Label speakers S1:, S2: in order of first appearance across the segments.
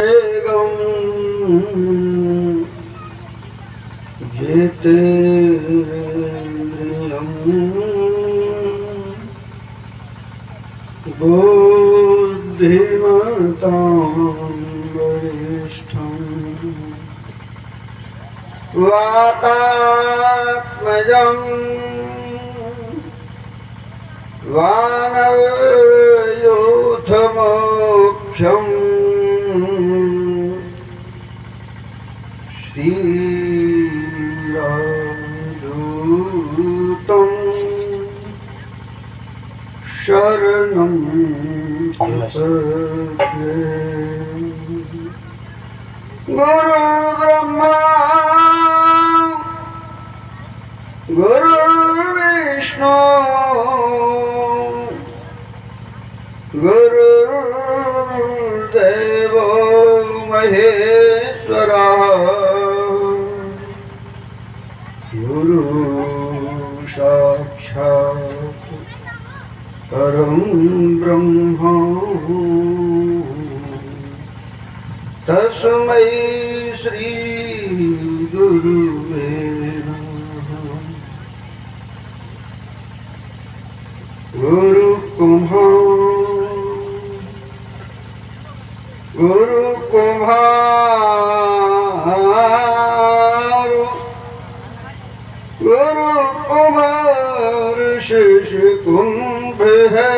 S1: वेगं जितेन्द्रियं बुद्धिमतां वरिष्ठं वातात्मजं वानरयूथमुख्यं श्रीरामदूतं शरणं प्रपद्ये। गुरुर्ब्रह्मा गुरुर्विष्णु गुरुर्देवो महेश्वरः गुरु साक्षात् परं ब्रह्म तस्मै श्री गुरुवे नमः। गुरु कुमार शिष्य कुंभ है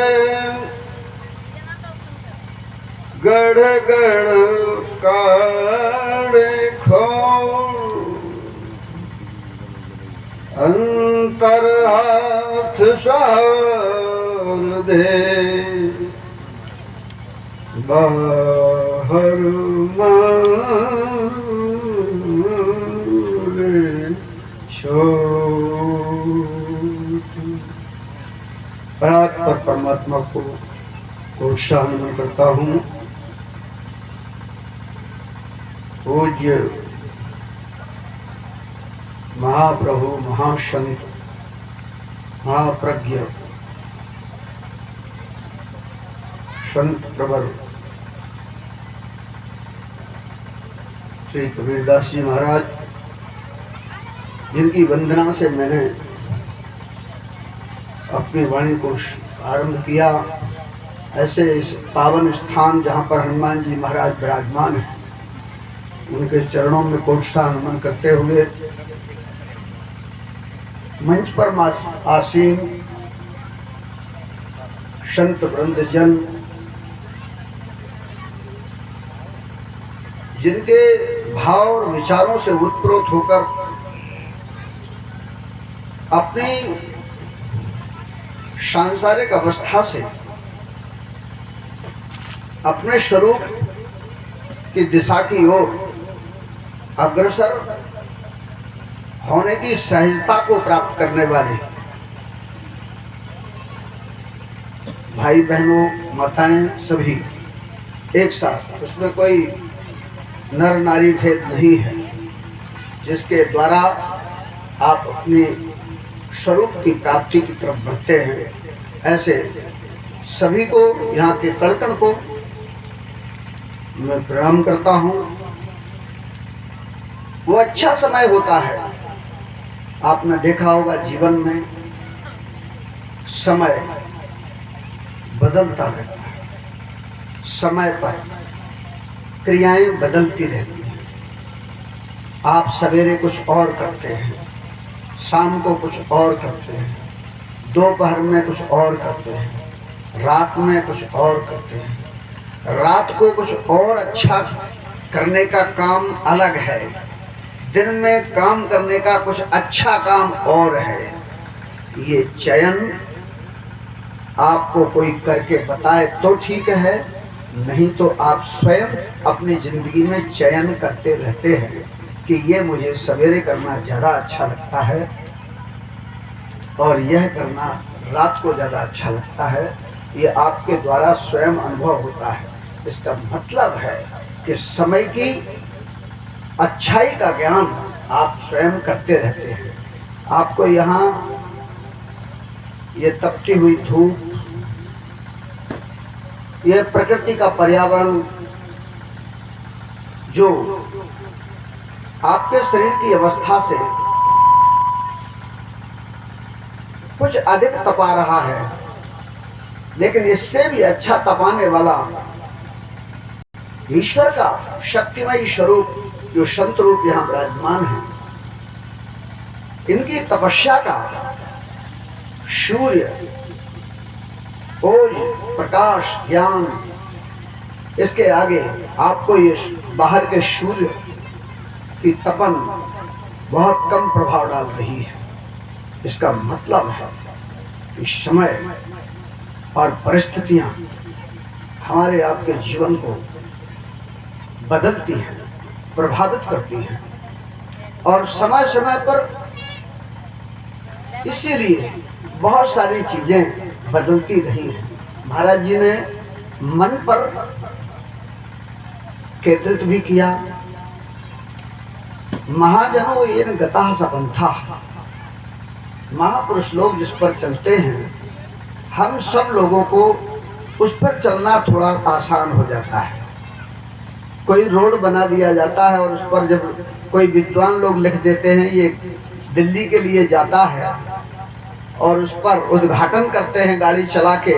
S1: गढ़ गढ़ काढ़े खो अंतर हाथ सार दे बाहर मारे परात्पर परमात्मा को शामिल करता हूँ। पूज्य महाप्रभु महासंत महाप्रज्ञ संत प्रवर श्री कबीरदास जी महाराज, जिनकी वंदना से मैंने अपनी वाणी को आरंभ किया, ऐसे इस पावन स्थान जहाँ पर हनुमान जी महाराज विराजमान हैं, उनके चरणों में कोटसा नमन करते हुए मंच पर आसीन संत वृंदजन, जिनके भाव और विचारों से उत्प्रोत होकर अपनी सांसारिक अवस्था से अपने स्वरूप की दिशा की ओर अग्रसर होने की सहजता को प्राप्त करने वाले भाई बहनों माताएं सभी एक साथ, उसमें कोई नर नारी भेद नहीं है, जिसके द्वारा आप अपने स्वरूप की प्राप्ति की तरफ बढ़ते हैं। ऐसे सभी को, यहाँ के कण-कण को मैं प्रणाम करता हूँ। वो अच्छा समय होता है, आपने देखा होगा जीवन में समय बदलता रहता है, समय पर क्रियाएं बदलती रहती हैं। आप सवेरे कुछ और करते हैं, शाम को कुछ और करते हैं, दोपहर में कुछ और करते हैं, रात में कुछ और करते हैं। रात को कुछ और अच्छा करने का काम अलग है, दिन में काम करने का कुछ अच्छा काम और है। ये चयन आपको कोई करके बताए तो ठीक है, नहीं तो आप स्वयं अपनी जिंदगी में चयन करते रहते हैं कि ये मुझे सवेरे करना ज़्यादा अच्छा लगता है और यह करना रात को ज़्यादा अच्छा लगता है। ये आपके द्वारा स्वयं अनुभव होता है। इसका मतलब है कि समय की अच्छाई का ज्ञान आप स्वयं करते रहते हैं। आपको यहाँ ये तपती हुई धूप, ये प्रकृति का पर्यावरण जो आपके शरीर की अवस्था से कुछ अधिक तपा रहा है, लेकिन इससे भी अच्छा तपाने वाला ईश्वर का शक्तिमय स्वरूप जो संत रूप यहां विराजमान है, इनकी तपस्या का सूर्य, ओज, प्रकाश, ज्ञान, इसके आगे आपको ये बाहर के सूर्य की तपन बहुत कम प्रभाव डाल रही है। इसका मतलब है कि समय और परिस्थितियां हमारे आपके जीवन को बदलती हैं, प्रभावित करती हैं, और समय समय पर इसीलिए बहुत सारी चीजें बदलती रही हैं। महाराज जी ने मन पर केंद्रित भी किया। महाजनों ये गता सपंथा, महापुरुष लोग जिस पर चलते हैं, हम सब लोगों को उस पर चलना थोड़ा आसान हो जाता है। कोई रोड बना दिया जाता है और उस पर जब कोई विद्वान लोग लिख देते हैं ये दिल्ली के लिए जाता है, और उस पर उद्घाटन करते हैं गाड़ी चला के,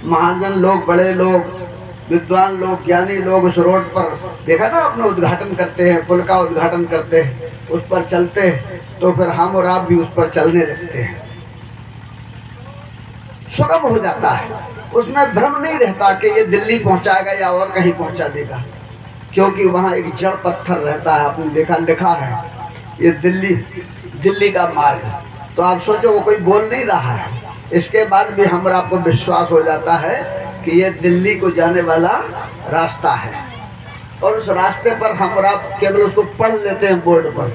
S1: महाजन लोग, बड़े लोग, विद्वान लोग, ज्ञानी लोग उस रोड पर देखा ना अपना उद्घाटन करते हैं, पुल का उद्घाटन करते हैं, उस पर चलते हैं, तो फिर हम और आप भी उस पर चलने लगते हैं। सुगम हो जाता है, उसमें भ्रम नहीं रहता कि ये दिल्ली पहुंचाएगा या और कहीं पहुंचा देगा, क्योंकि वहां एक जड़ पत्थर रहता है। आपने देखा, लिखा है ये दिल्ली का मार्ग। तो आप सोचो वो कोई बोल नहीं रहा है, इसके बाद भी हम और आपको विश्वास हो जाता है कि ये दिल्ली को जाने वाला रास्ता है, और उस रास्ते पर हम और आप केवल उसको पढ़ लेते हैं बोर्ड पर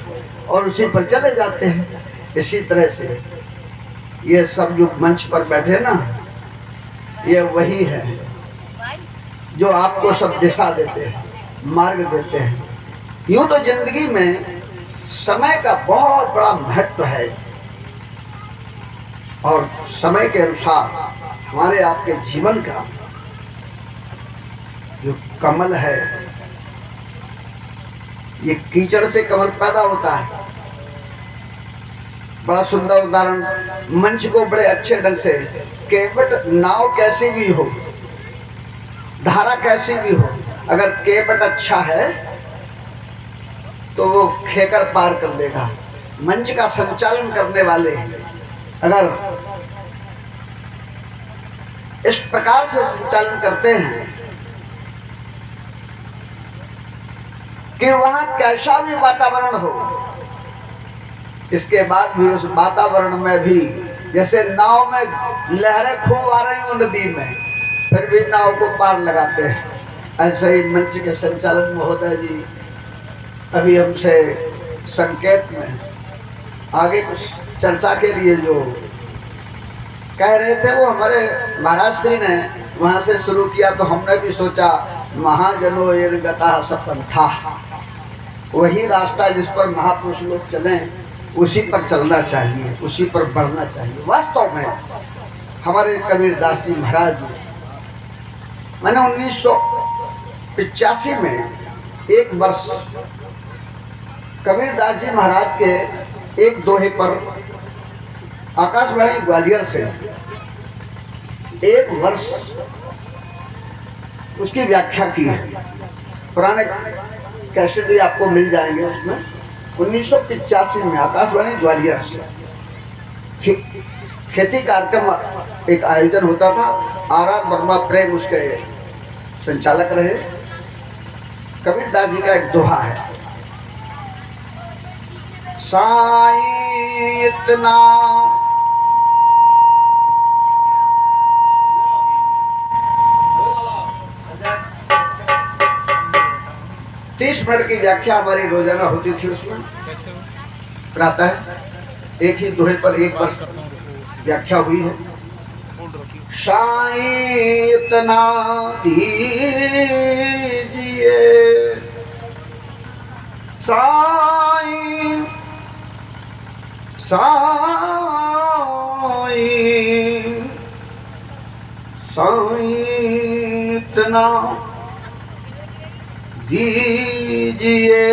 S1: और उसी पर चले जाते हैं। इसी तरह से ये सब जो मंच पर बैठे ना, ये वही है जो आपको सब दिशा देते हैं, मार्ग देते हैं। यूं तो जिंदगी में समय का बहुत बड़ा महत्व है, और समय के अनुसार हमारे आपके जीवन का जो कमल है, ये कीचड़ से कमल पैदा होता है। बड़ा सुंदर उदाहरण, मंच को बड़े अच्छे ढंग से, केवट नाव कैसी भी हो, धारा कैसी भी हो, अगर केवट अच्छा है तो वो खेकर पार कर देगा। मंच का संचालन करने वाले अगर इस प्रकार से संचालन करते हैं कि वहां कैसा भी वातावरण हो, इसके बाद भी उस वातावरण में भी, जैसे नाव में लहरें खूब आ रही हो नदी में, फिर भी नाव को पार लगाते हैं, ऐसे ही मंच के संचालन महोदय जी अभी हमसे संकेत में आगे कुछ चर्चा के लिए जो कह रहे थे, वो हमारे महाराज श्री ने वहाँ से शुरू किया, तो हमने भी सोचा महाजनो ये गता सपंथा, वही रास्ता जिस पर महापुरुष लोग चलें उसी पर चलना चाहिए, उसी पर बढ़ना चाहिए। वास्तव में हमारे कबीरदास जी महाराज, मैंने 1985 में एक वर्ष कबीरदास जी महाराज के एक दोहे पर आकाशवाणी ग्वालियर से एक वर्ष उसकी व्याख्या की है। पुराने कैसेट भी आपको मिल जाएंगे उसमें। 1985 में आकाशवाणी ग्वालियर से खेती कार्यक्रम एक आयोजन होता था। आर वर्मा प्रेम उसके संचालक रहे। कबीरदास जी का एक दोहा है, साईं इतना 30 मिनट की व्याख्या हमारी रोजाना होती थी। उसमें प्रातः एक ही दोहे पर एक वर्ष व्याख्या हुई है। साईं इतना दीजिए, साईं साईं साईं इतना दीजिए, कीजिए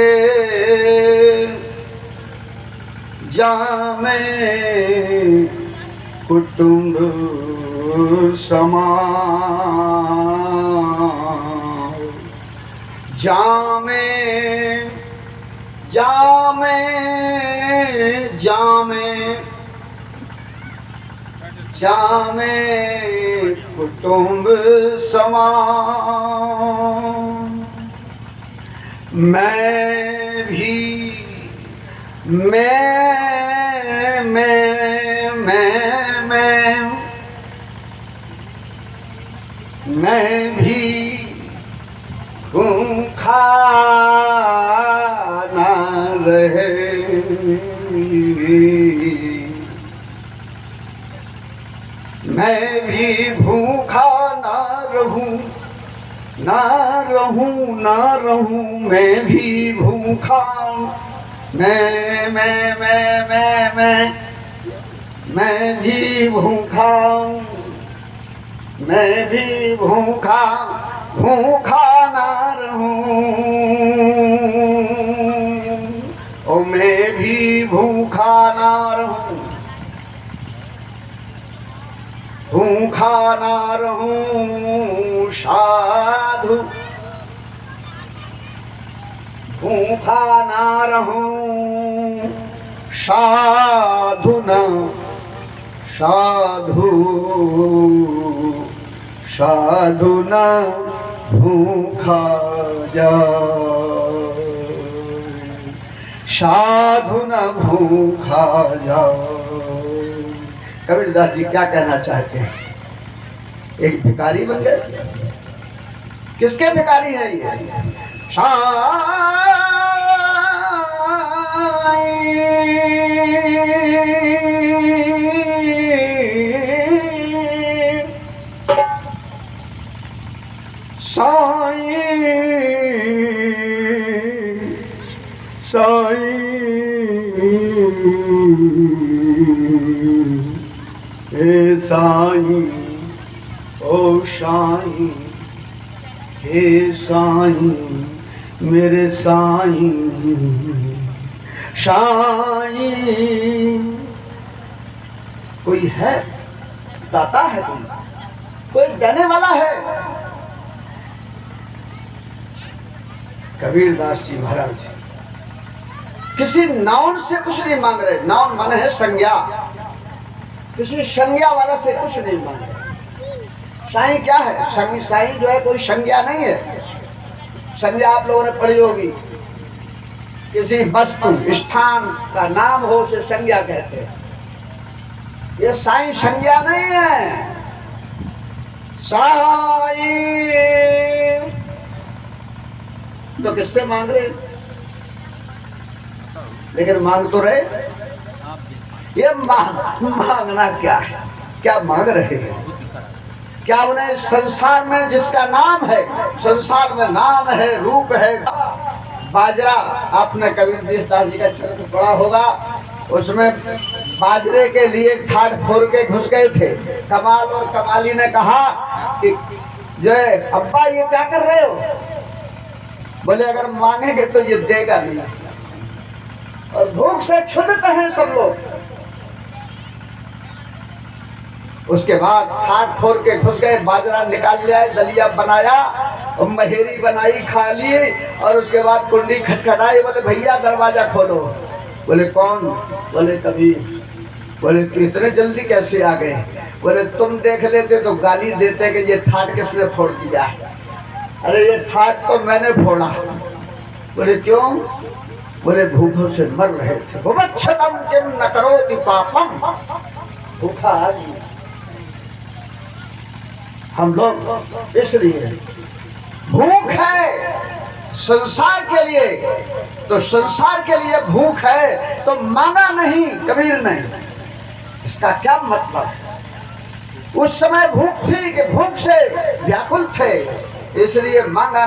S1: जामे कुटुंब समाज, जामे जामे जामे जामे कुटुंब समाज। मैं भी मैं भी भूखा न रहे, मैं भी भूखा ना रहूं, ना रहूं, ना रहूं, मैं भी भूखा, मैं भी भूखा, मैं भी भूखा, भूखा ना रहूं, ओ मैं भी भूखा ना रहूं, भूखा ना रहूं साधु, भूखा ना रहूं साधु न साधु, साधु न भूखा जाए, साधु न भूखा जाए। कबीरदास जी क्या कहना चाहते हैं? एक भिखारी बन गए। किसके भिखारी हैं ये? हे साईं, ओ साईं, हे साईं, मेरे साईं, साईं। कोई है दाता है, कोई देने वाला है। कबीरदास जी महाराज किसी नाउन से कुछ नहीं मांग रहे। नाउन माने है संज्ञा, किसी संज्ञा वाला से कुछ नहीं मांग रहे। साईं क्या है? साईं जो है कोई संज्ञा नहीं है। संज्ञा आप लोगों ने पढ़ी होगी, किसी वस्तु स्थान का नाम हो उसे संज्ञा कहते हैं। ये साईं संज्ञा नहीं है। साईं तो किससे मांग रहे? लेकिन मांग तो रहे। ये मांगना क्या है? क्या मांग रहे हैं? क्या उन्हें संसार में जिसका नाम है, संसार में नाम है, रूप है, बाजरा। आपने कबीरदास जी का चरित्र पढ़ा होगा, उसमें बाजरे के लिए ठाट फोड़ के घुस गए थे। कमाल और कमाली ने कहा कि जो है अब्बा ये क्या कर रहे हो? बोले अगर मांगेंगे तो ये देगा नहीं। और भूख से क्षुधित हैं सब लोग। उसके बाद ठाट फोड़ के घुस गए, बाजरा निकाल लिया, दलिया बनाया और महेरी बनाई, खा ली। और उसके बाद कुंडी खटखटाई, बोले भैया दरवाजा खोलो। बोले कौन? बोले कबीर। बोले तो इतने जल्दी कैसे आ गए? बोले तुम देख लेते तो गाली देते कि ये ठाट किसने फोड़ दिया। अरे ये ठाट तो मैंने फोड़ा। बोले क्यों? बोले भूखों से मर रहे थे। भुवच्छतम किम न करोति पापम। भूखा आदमी हम लोग, इसलिए भूख है संसार के लिए, तो संसार के लिए भूख है तो मांगा नहीं कबीर ने। इसका क्या मतलब? उस समय भूख थी कि भूख से व्याकुल थे, इसलिए मांगा।